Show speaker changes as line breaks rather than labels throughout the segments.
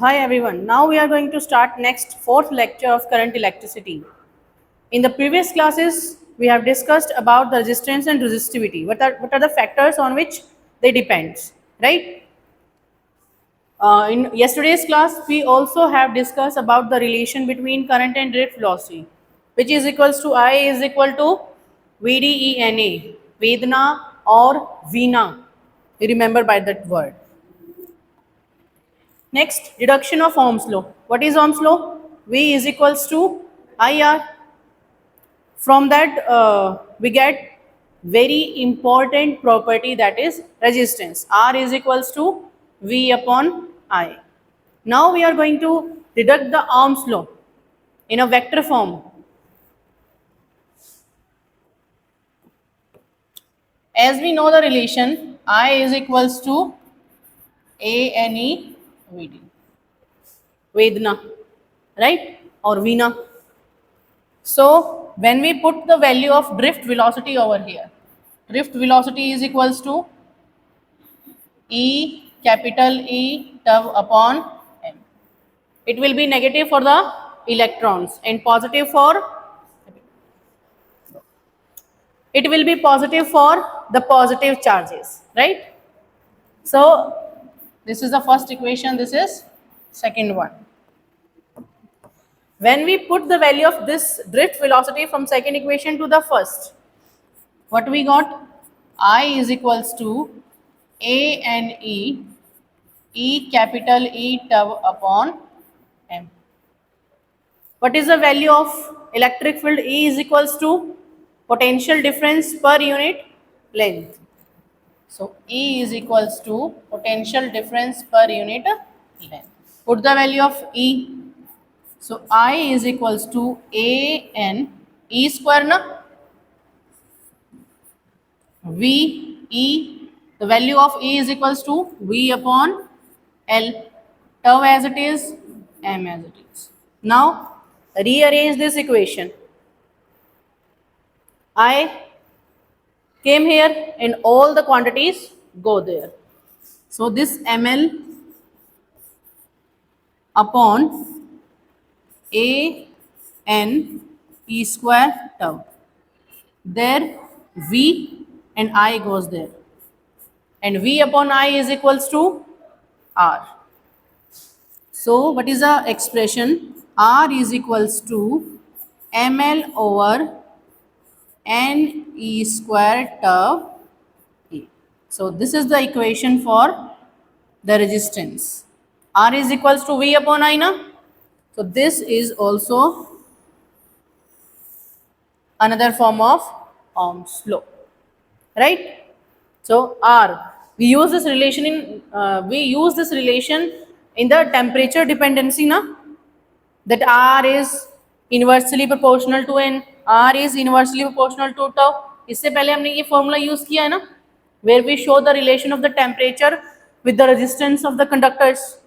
Hi everyone. Now we are going to start next fourth lecture of current electricity. In the previous classes, we have discussed about the resistance and resistivity. What are the factors on which they depend, right? In yesterday's class, we also have discussed about the relation between current and drift velocity, which is equals to I is equal to VDENA, Vedna or Veena. You remember by that word. Next, deduction of Ohm's law. What is Ohm's law? V is equals to IR. From that, we get very important property, that is resistance. R is equals to V upon I. Now we are going to deduct the Ohm's law in a vector form. As we know the relation, I is equals to ANE VD. Vedna, right? Or Veena. So when we put the value of drift velocity over here, drift velocity is equals to E capital E tau upon m. It will be negative for the electrons and positive for the positive charges, right? So this is the first equation, this is second one. When we put the value of this drift velocity from second equation to the first, what we got? I is equals to A and E capital E tau upon m. What is the value of electric field? E is equals to potential difference per unit length. So E is equals to potential difference per unit length. Put the value of E. So I is equals to A N E square na? V E, the value of E is equals to V upon L, tau as it is, M as it is. Now rearrange this equation. I came here and all the quantities go there. So this ml upon A N E square tau. There V and I goes there. And V upon I is equals to R. So what is the expression? R is equals to ml over n e square tau e. So this is the equation for the resistance. R is equals to V upon I na? So this is also another form of Ohm's law, right? So R, we use this relation in the temperature dependency na, that R is inversely proportional to N, R is inversely proportional to tau. इससे पहले हमने ये formula use किया है ना, where we show the relation of the temperature with the resistance of the conductors,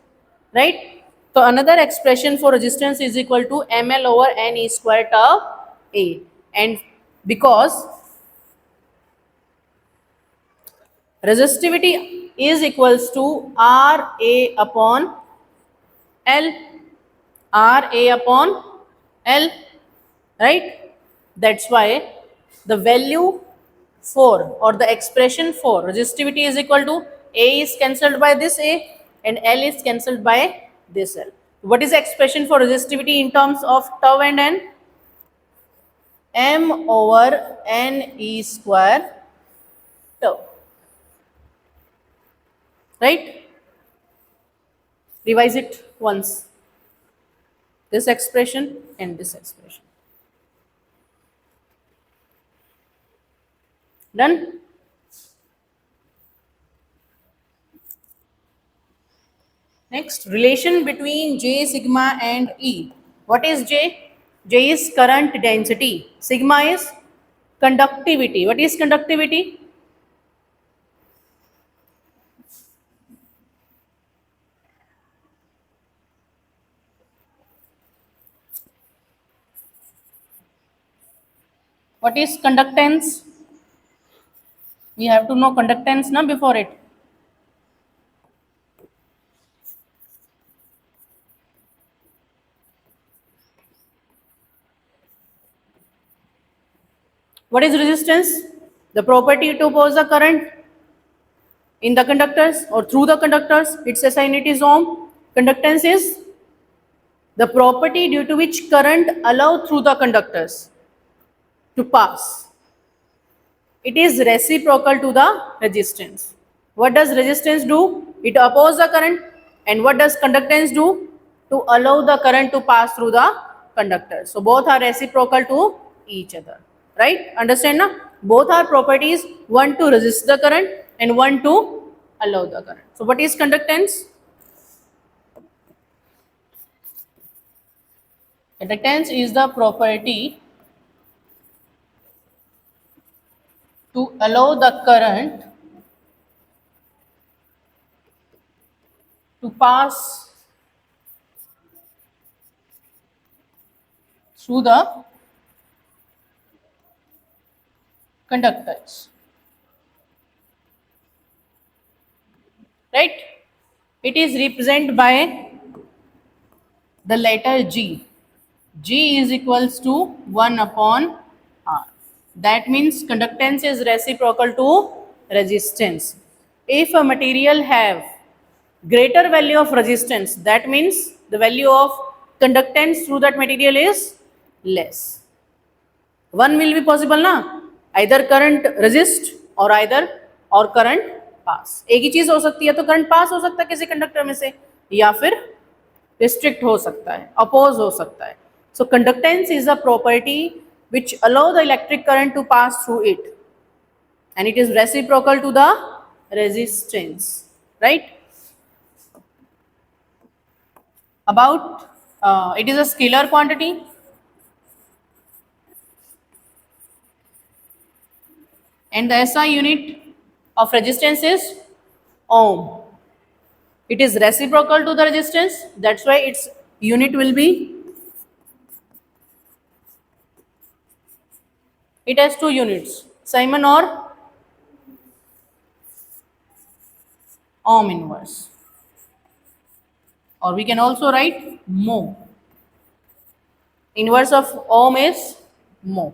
right? So another expression for resistance is equal to ml over n e square tau a, and because resistivity is equals to Ra upon L, Ra upon L, right? That's why the value for, or the expression for resistivity is equal to A is cancelled by this A and L is cancelled by this L. What is the expression for resistivity in terms of tau and N? M over N E square tau, right? Revise it once. This expression and this expression. Done? Next, relation between J sigma and E. What is J? J is current density. Sigma is conductivity. What is conductivity? What is conductance? We have to know conductance na before it. What is resistance? The property to oppose the current in the conductors or through the conductors. Its SI unit is ohm. Conductance is the property due to which current allow through the conductors to pass. It is reciprocal to the resistance. What does resistance do? It opposes the current. And what does conductance do? To allow the current to pass through the conductor. So both are reciprocal to each other. Right? Understand now? Both are properties, one to resist the current and one to allow the current. So what is conductance? Conductance is the property to allow the current to pass through the conductors. Right? It is represented by the letter G. G is equals to 1 upon R. That means conductance is reciprocal to resistance. If a material have greater value of resistance, that means the value of conductance through that material is less. One will be possible ना, either current resist or current pass. एक ही चीज हो सकती है, तो current pass हो सकता है किसी कंडक्टर में से, या फिर रिस्ट्रिक्ट हो सकता है, अपोज हो सकता है. So conductance is a property which allow the electric current to pass through it, and it is reciprocal to the resistance, right? About it is a scalar quantity, and the SI unit of resistance is ohm. It is reciprocal to the resistance, that's why its unit will be, it has two units, Simon or ohm inverse, or we can also write mho. Inverse of ohm is mho,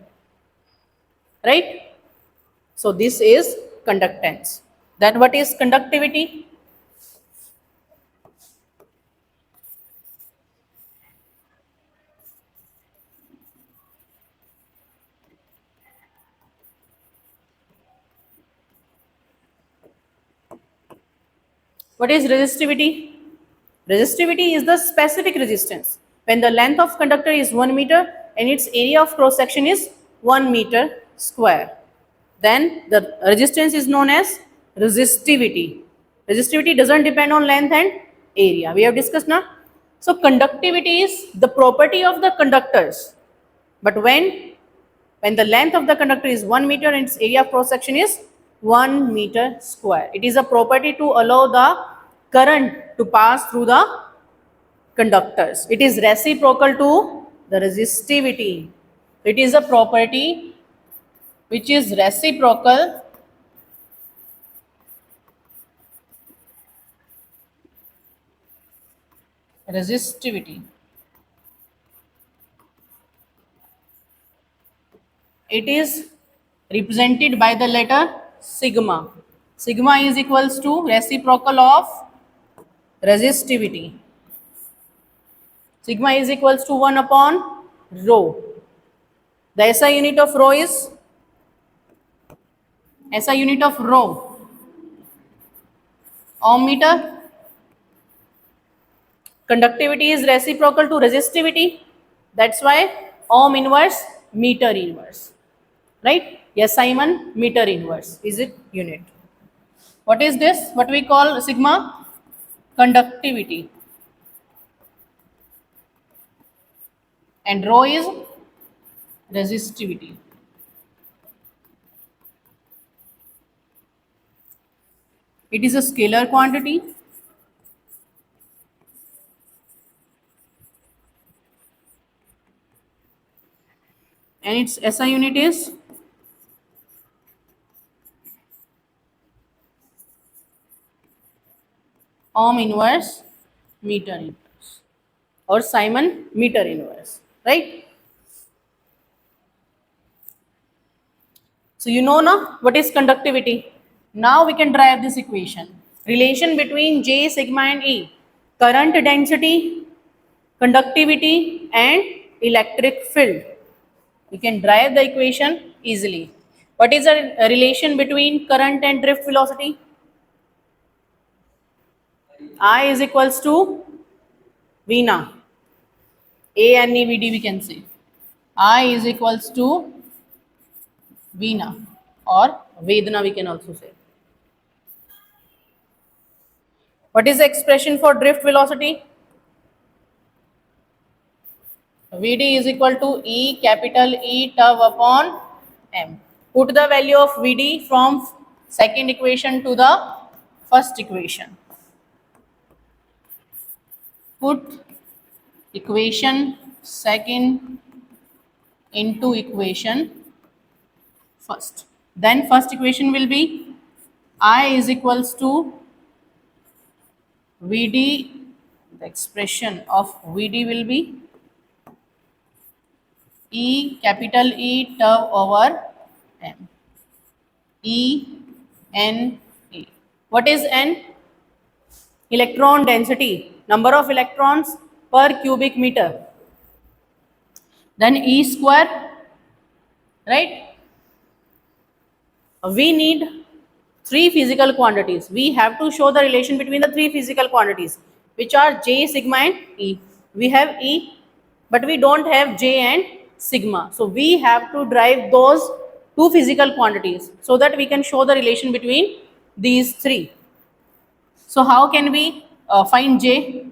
right? So this is conductance. Then what is conductivity? What is resistivity? Resistivity is the specific resistance when the length of conductor is 1 meter and its area of cross section is 1 meter square. Then the resistance is known as resistivity. Resistivity doesn't depend on length and area. We have discussed now. So conductivity is the property of the conductors. But when the length of the conductor is 1 meter and its area of cross section is 1 meter square, it is a property to allow the current to pass through the conductors. It is reciprocal to the resistivity. It is a property which is reciprocal resistivity. It is represented by the letter sigma. Sigma is equals to reciprocal of resistivity. Sigma is equals to 1 upon rho. The SI unit of rho is ohm meter. Conductivity is reciprocal to resistivity. That's why ohm inverse, meter inverse. Right? Yes, Simon, meter inverse is it unit. What is this? What we call sigma? Conductivity. And rho is resistivity. It is a scalar quantity. And its SI unit is ohm inverse, meter inverse, or Simon meter inverse, right? So you know now what is conductivity. Now we can derive this equation. Relation between J, sigma and E. Current density, conductivity and electric field. We can derive the equation easily. What is the relation between current and drift velocity? I is equals to V na. A N E V D we can say. I is equals to V na or Vedana we can also say. What is the expression for drift velocity? Vd is equal to E capital E tau upon m. Put the value of Vd from second equation to the first equation. Put equation second into equation first. Then first equation will be I is equals to Vd, the expression of Vd will be E capital E tau over m. E n E. What is n? Electron density, number of electrons per cubic meter. Then E square, right? We need three physical quantities. We have to show the relation between the three physical quantities, which are J, sigma and E. We have E, but we don't have J and sigma. So we have to derive those two physical quantities so that we can show the relation between these three. So how can we find J?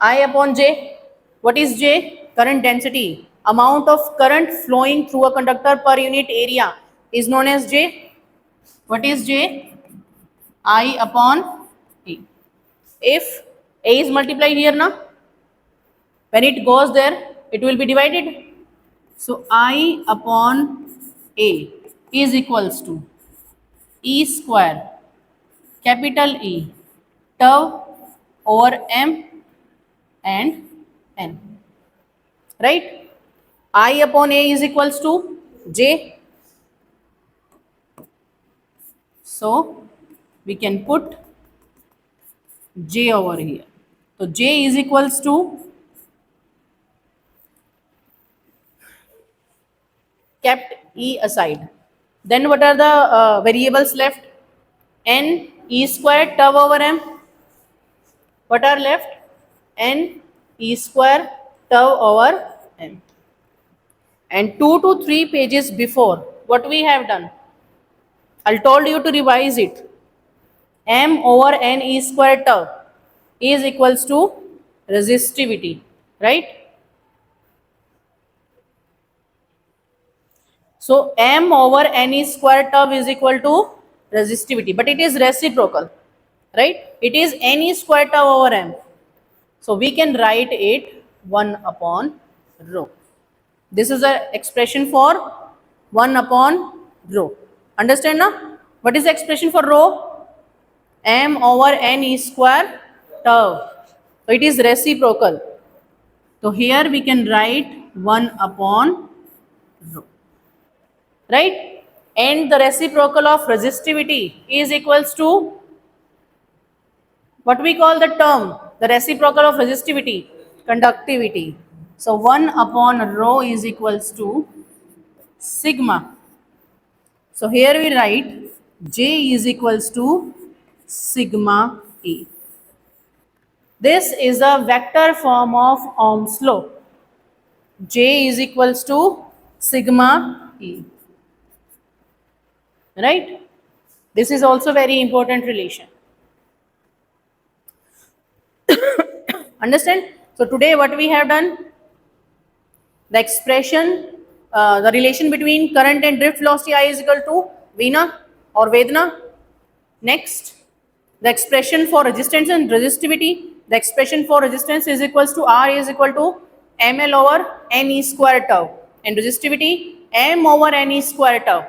I upon J. What is J? Current density. Amount of current flowing through a conductor per unit area is known as J. What is J? I upon E. If A is multiplied here now, when it goes there, it will be divided. So I upon A is equals to E square capital E tau over m and n. Right? I upon A is equals to J. So we can put J over here. So J is equals to, kept E aside. Then what are the variables left? N E square tau over m. What are left? N E square tau over m. And 2 to 3 pages before, what we have done? I told you to revise it. M over N E square tau is equals to resistivity, right? So M over N E square tau is equal to resistivity, but it is reciprocal, right? It is N E square tau over M. So we can write it 1 upon rho. This is an expression for 1 upon rho. Understand now? What is the expression for rho? M over N E square tau. So it is reciprocal. So here we can write 1 upon rho. Right? And the reciprocal of resistivity is equals to what we call the term, the reciprocal of resistivity, conductivity. So 1 upon rho is equals to sigma. So here we write J is equals to sigma E. This is a vector form of Ohm's law. J is equals to sigma E. Right? This is also very important relation. Understand? So today what we have done? The expression, the relation between current and drift velocity I is equal to Vina or Vedana. Next, the expression for resistance and resistivity. The expression for resistance is equals to R is equal to ml over Ne square tau, and resistivity M over Ne square tau.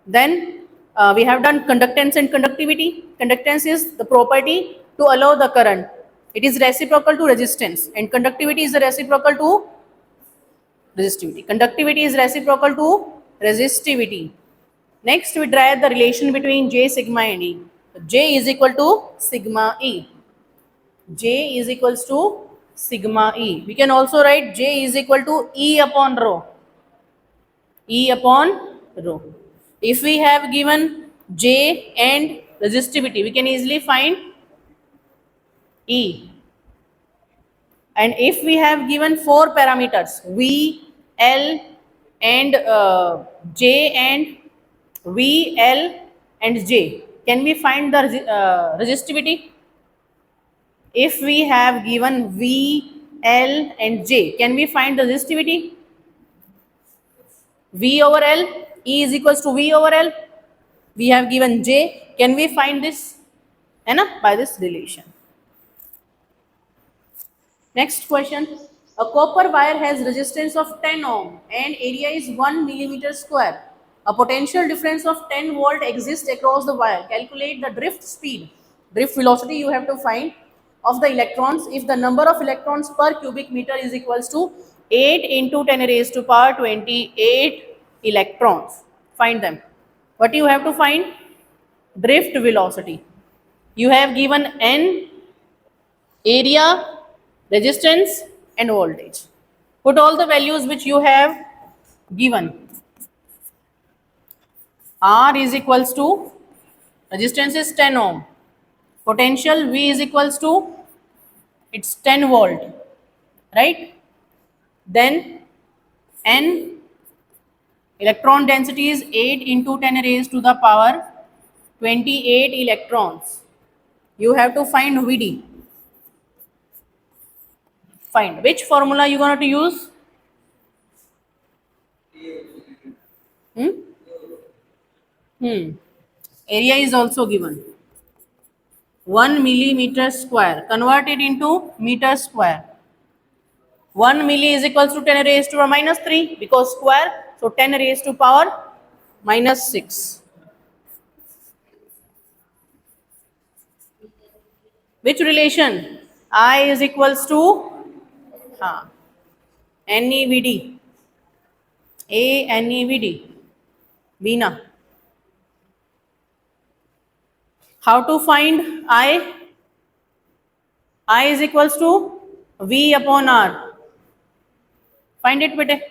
Then we have done conductance and conductivity. Conductance is the property to allow the current. It is reciprocal to resistance, and conductivity is the reciprocal to resistivity. Conductivity is reciprocal to resistivity. Next, we derive the relation between J, sigma and E. J is equal to sigma E. J is equals to sigma E. We can also write J is equal to E upon rho. E upon rho. If we have given J and resistivity, we can easily find E. And if we have given four parameters V, L and J and V, L and J, can we find the resistivity? If we have given V, L and J, can we find the resistivity? V over L, E is equals to V over L. We have given J, can we find this? By this relation. Next question. A copper wire has resistance of 10 ohm and area is 1 millimeter square. A potential difference of 10 volt exists across the wire. Calculate the drift speed, drift velocity you have to find of the electrons if the number of electrons per cubic meter is equals to 8 into 10 raised to power 28 electrons. Find them. What you have to find? Drift velocity. You have given n, area, resistance and voltage. Put all the values which you have given. R is equals to, resistance is 10 ohm. Potential V is equals to, it's 10 volt, right? Then N, electron density is 8 into 10 raised to the power 28 electrons. You have to find VD. Find which formula you going to use? Area is also given. 1 millimeter square. Convert it into meter square. 1 milli is equals to 10 raised to power minus 3 because square. So 10 raised to power minus 6. Which relation? I is equals to NEVD. A NEVD. Veena. How to find I? I is equals to V upon R. Find it, bete.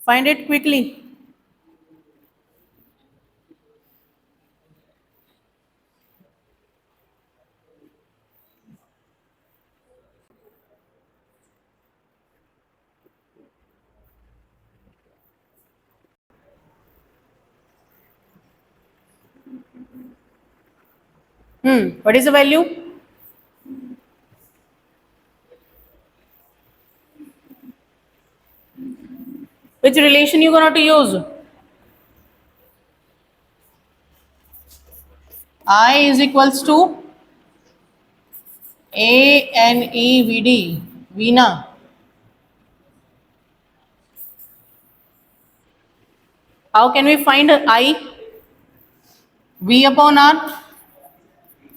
Find it quickly. What is the value? Which relation you going to use? I is equals to ANEVD. Veena. How can we find I? V upon R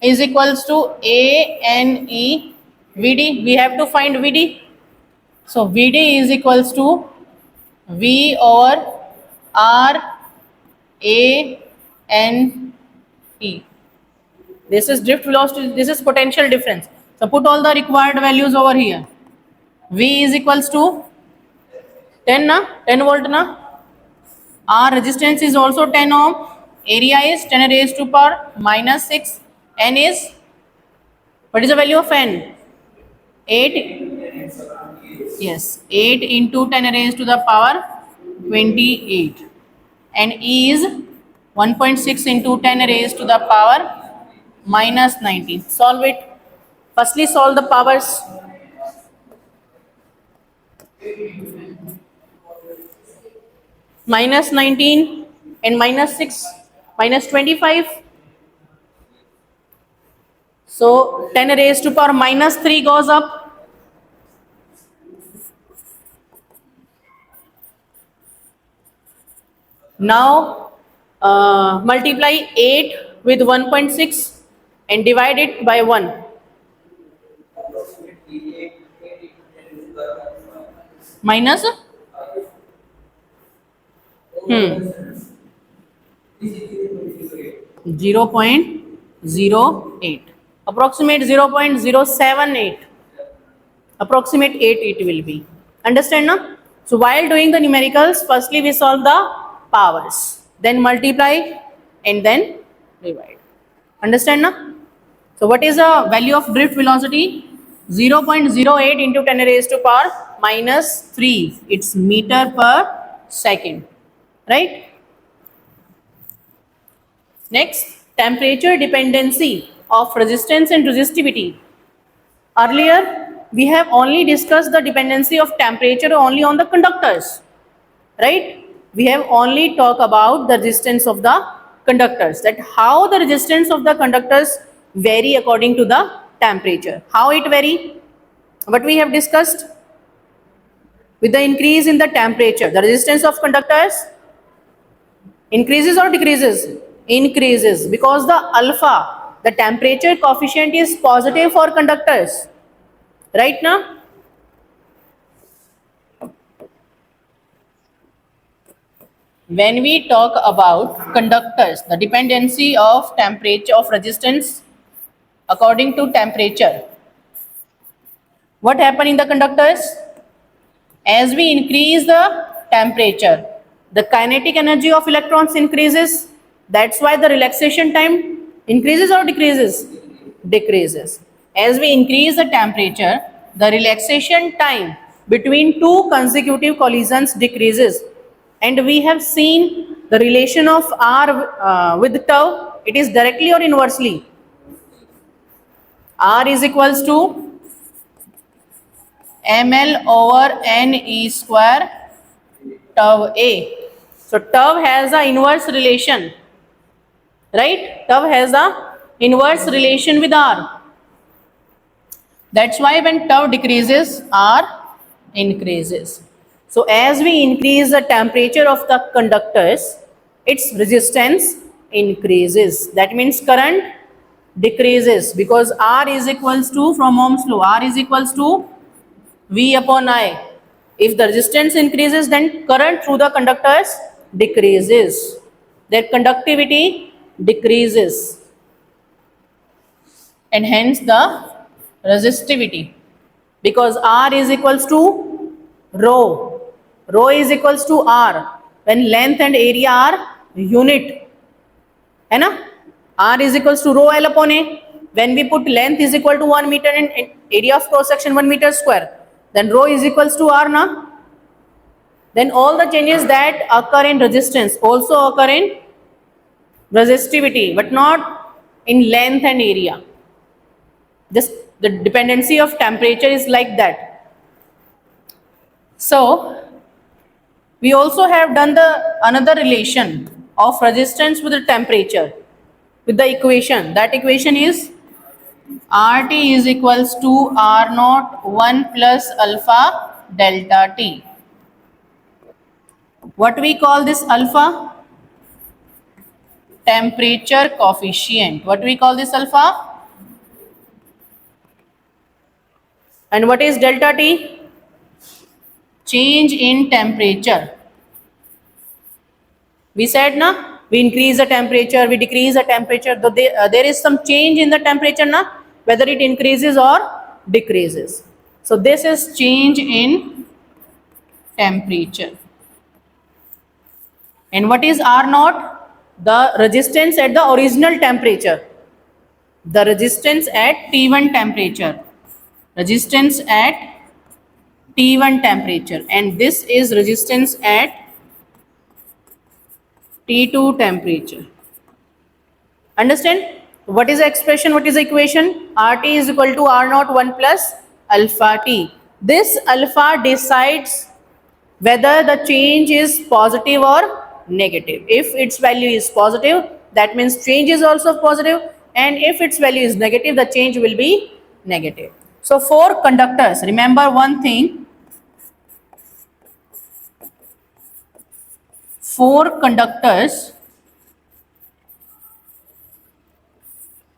is equals to ANEVD. We have to find VD. So VD is equals to V over R A N E. This is drift velocity, this is potential difference. So put all the required values over here. V is equals to 10 na, 10 volt na. R resistance is also 10 ohm. Area is 10 raised to power minus 6. N is, what is the value of N? 8. Yes, 8 into 10 raised to the power 28. And E is 1.6 into 10 raised to the power minus 19. Solve it. Firstly, solve the powers. Minus 19 and minus 6, minus 25. So 10 raised to power minus 3 goes up. Now multiply 8 with 1.6. and divide it by 1. Minus 0.08. Approximate 0.078. Approximate 8 it will be. Understand now? So while doing the numericals, firstly we solve the powers, then multiply and then divide. Understand now? So what is the value of drift velocity? 0.08 into 10 raised to power minus 3. It's meter per second. Right? Next, temperature dependency of resistance and resistivity. Earlier, we have only discussed the dependency of temperature only on the conductors, right? We have only talked about the resistance of the conductors, that how the resistance of the conductors vary according to the temperature. How it vary? What we have discussed? With the increase in the temperature, the resistance of conductors increases or decreases? Increases, because the alpha, the temperature coefficient, is positive for conductors. Right now? When we talk about conductors, the dependency of temperature of resistance according to temperature, what happen in the conductors? As we increase the temperature, the kinetic energy of electrons increases. That's why the relaxation time increases or decreases? Decreases. As we increase the temperature, the relaxation time between two consecutive collisions decreases. And we have seen the relation of R with tau. It is directly or inversely? R is equals to ml over ne square tau A. So tau has a inverse relation, right? Tau has a inverse relation with R. That's why when tau decreases, R increases. So as we increase the temperature of the conductors, its resistance increases. That means current decreases, because R is equals to, from Ohm's law, R is equals to V upon I. If the resistance increases, then current through the conductors decreases. Their conductivity decreases. And hence the resistivity. Because R is equals to rho. Rho is equals to R. When length and area are unit. है ना? R is equals to rho L upon A. When we put length is equal to 1 meter and area of cross section 1 meter square, then rho is equals to R na? Then all the changes that occur in resistance also occur in resistivity, but not in length and area. Just the dependency of temperature is like that. So we also have done the another relation of resistance with the temperature with the equation. That equation is RT is equals to R naught 1 plus alpha delta T. What we call this alpha? Temperature coefficient. What we call this alpha? And what is delta T? Change in temperature. We said na, we increase the temperature, we decrease the temperature. Though there is some change in the temperature na, whether it increases or decreases. So this is change in temperature. And what is R naught? The resistance at the original temperature. The resistance at T1 temperature. Resistance at T1 temperature. And this is resistance at T2 temperature. Understand? What is the expression? What is the equation? RT is equal to R naught 1 plus alpha T. This alpha decides whether the change is positive or negative. If its value is positive, that means change is also positive, and if its value is negative, the change will be negative. So for conductors, remember one thing. For conductors,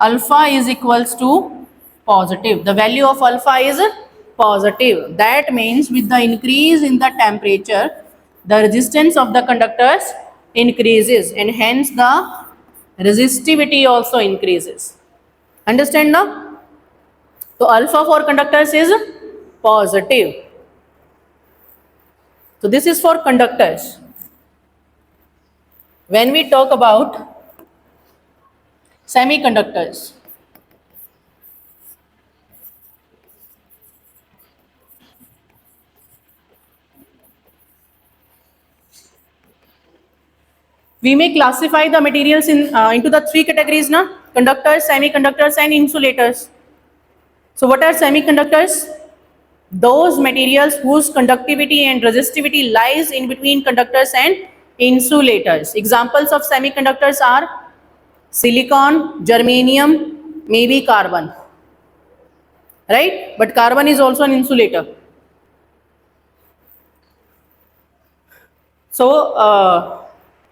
alpha is equals to positive. The value of alpha is positive. That means with the increase in the temperature, the resistance of the conductors increases and hence the resistivity also increases. Understand now? So alpha for conductors is positive. So this is for conductors. When we talk about semiconductors, we may classify the materials into the three categories now: conductors, semiconductors and insulators. So what are semiconductors? Those materials whose conductivity and resistivity lies in between conductors and insulators. Examples of semiconductors are silicon, germanium, maybe carbon, right? But carbon is also an insulator. So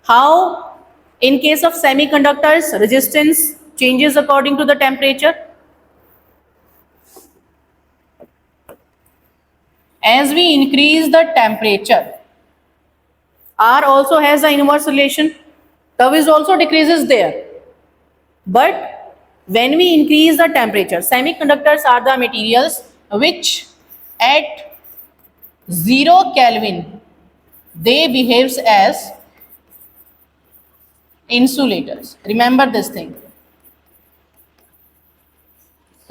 how in case of semiconductors resistance changes according to the temperature? As we increase the temperature, R also has the inverse relation. Tau is also decreases there. But when we increase the temperature, semiconductors are the materials which at 0 Kelvin they behaves as insulators. Remember this thing.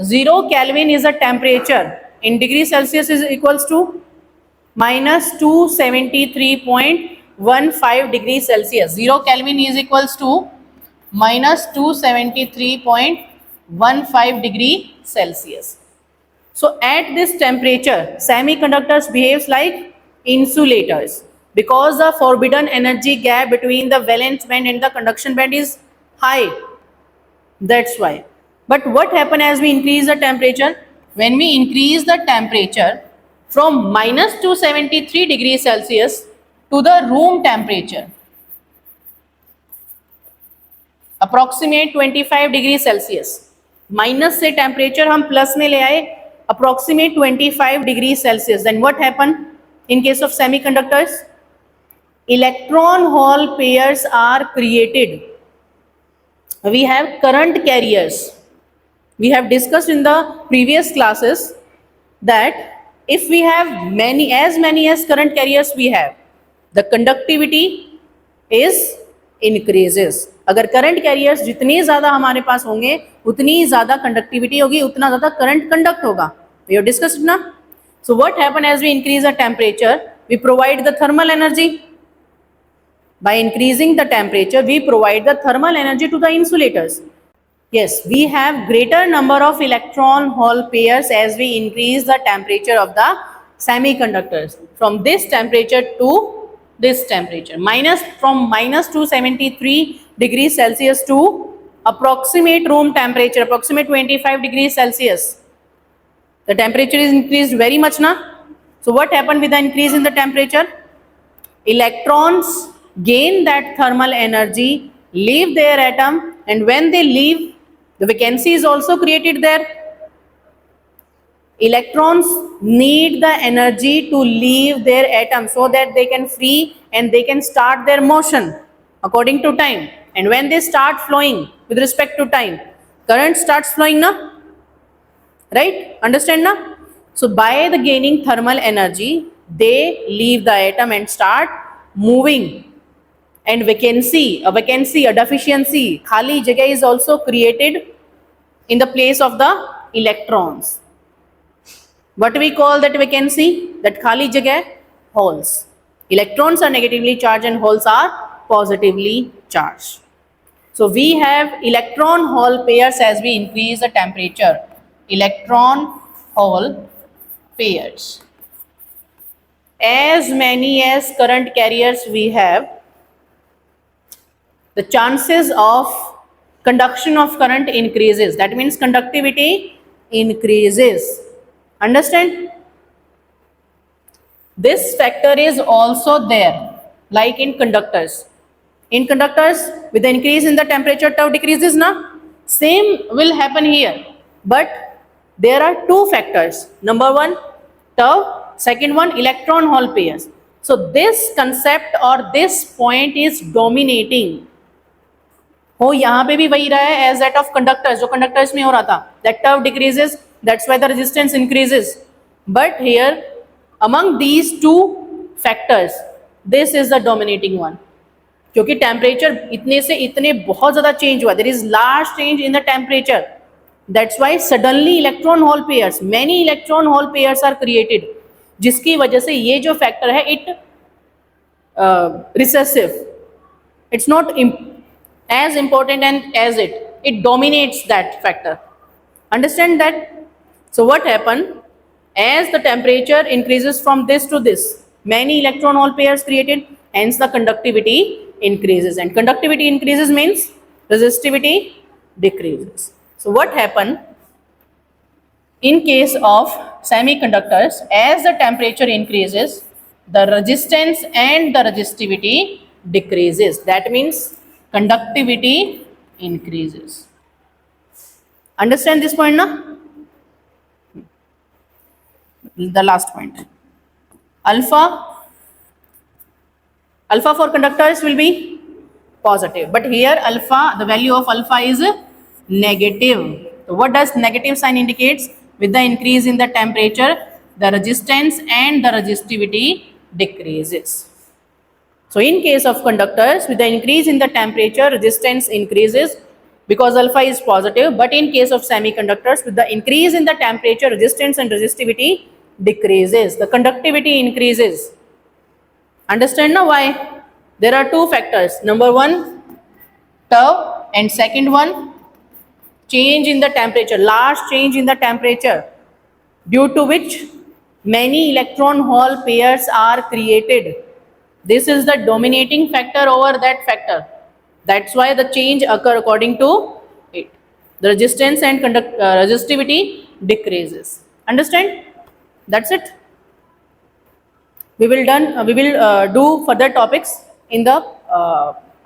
0 Kelvin is a temperature. In degree Celsius is equals to minus 273.15 degrees Celsius. 0 Kelvin is equals to minus 273.15 degree Celsius. So at this temperature, semiconductors behaves like insulators because the forbidden energy gap between the valence band and the conduction band is high. That's why. But what happens as we increase the temperature? When we increase the temperature from minus 273 degrees Celsius to the room temperature, approximate 25 degree Celsius, minus से temperature हम plus में ले आए approximate 25 degree Celsius, then what happen in case of semiconductors? Electron hole pairs are created. We have current carriers. We have discussed in the previous classes that if we have many as current carriers we have, the conductivity is increases. अगर current carriers जितने ज्यादा हमारे पास होंगे उतनी ज्यादा conductivity होगी, उतना ज्यादा करंट कंडक्ट होगा. We have discussed ना. So what happen as we increase the temperature? We provide the thermal energy. By increasing the temperature, we provide the thermal energy to the insulators. Yes, we have greater number of electron hole pairs as we increase the temperature of the semiconductors from this temperature to this temperature. From minus 273 degrees Celsius to approximate room temperature, approximate 25 degrees Celsius. The temperature is increased very much na. So what happened with the increase in the temperature? Electrons gain that thermal energy, leave their atom, and when they leave, the vacancy is also created there. Electrons need the energy to leave their atom so that they can free and they can start their motion according to time. And when they start flowing with respect to time, current starts flowing na, right? Understand na? So by the gaining thermal energy, they leave the atom and start moving. And vacancy, a deficiency, khali jagah is also created in the place of the electrons. What we call that vacancy? That khali jagah? Holes. Electrons are negatively charged and holes are positively charged. So we have electron hole pairs as we increase the temperature. Electron hole pairs. As many as current carriers we have, the chances of conduction of current increases. That means conductivity increases. Understand? This factor is also there, like in conductors. In conductors, with the increase in the temperature, tau decreases na. Same will happen here, but there are two factors. Number one, tau. Second one, electron hole pairs. So this concept or this point is dominating. हो यहाँ पे भी वही रहा है as that of conductors, जो conductors में हो रहा था. That tau decreases, that's why the resistance increases. But here, among these two factors, this is the dominating one. क्योंकि टेम्परेचर इतने से इतने बहुत ज़्यादा चेंज हुआ, there is large change in the temperature, that's why suddenly electron hole pairs, many electron hole pairs are created, जिसकी वजह से ये जो फैक्टर है it recessive, it's not as important and as it dominates that factor. Understand that? So what happen, as the temperature increases from this to this, many electron hole pairs created, hence the conductivity increases, and conductivity increases means resistivity decreases. So what happen in case of semiconductors, as the temperature increases, the resistance and the resistivity decreases, that means conductivity increases. Understand this point now? The last point, alpha for conductors will be positive, but here alpha, the value of alpha is negative. So what does negative sign indicates? With the increase in the temperature, the resistance and the resistivity decreases. So in case of conductors, with the increase in the temperature, resistance increases because alpha is positive, but in case of semiconductors, with the increase in the temperature, resistance and resistivity decreases, the conductivity increases. Understand now why? There are two factors. Number one, tau, and second one, change in the temperature, large change in the temperature, due to which many electron hole pairs are created. This is the dominating factor over that factor. That's why the change occur according to it. The resistance and resistivity decreases. Understand? That's it. We will do further topics in the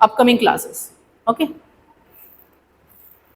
upcoming classes. Okay.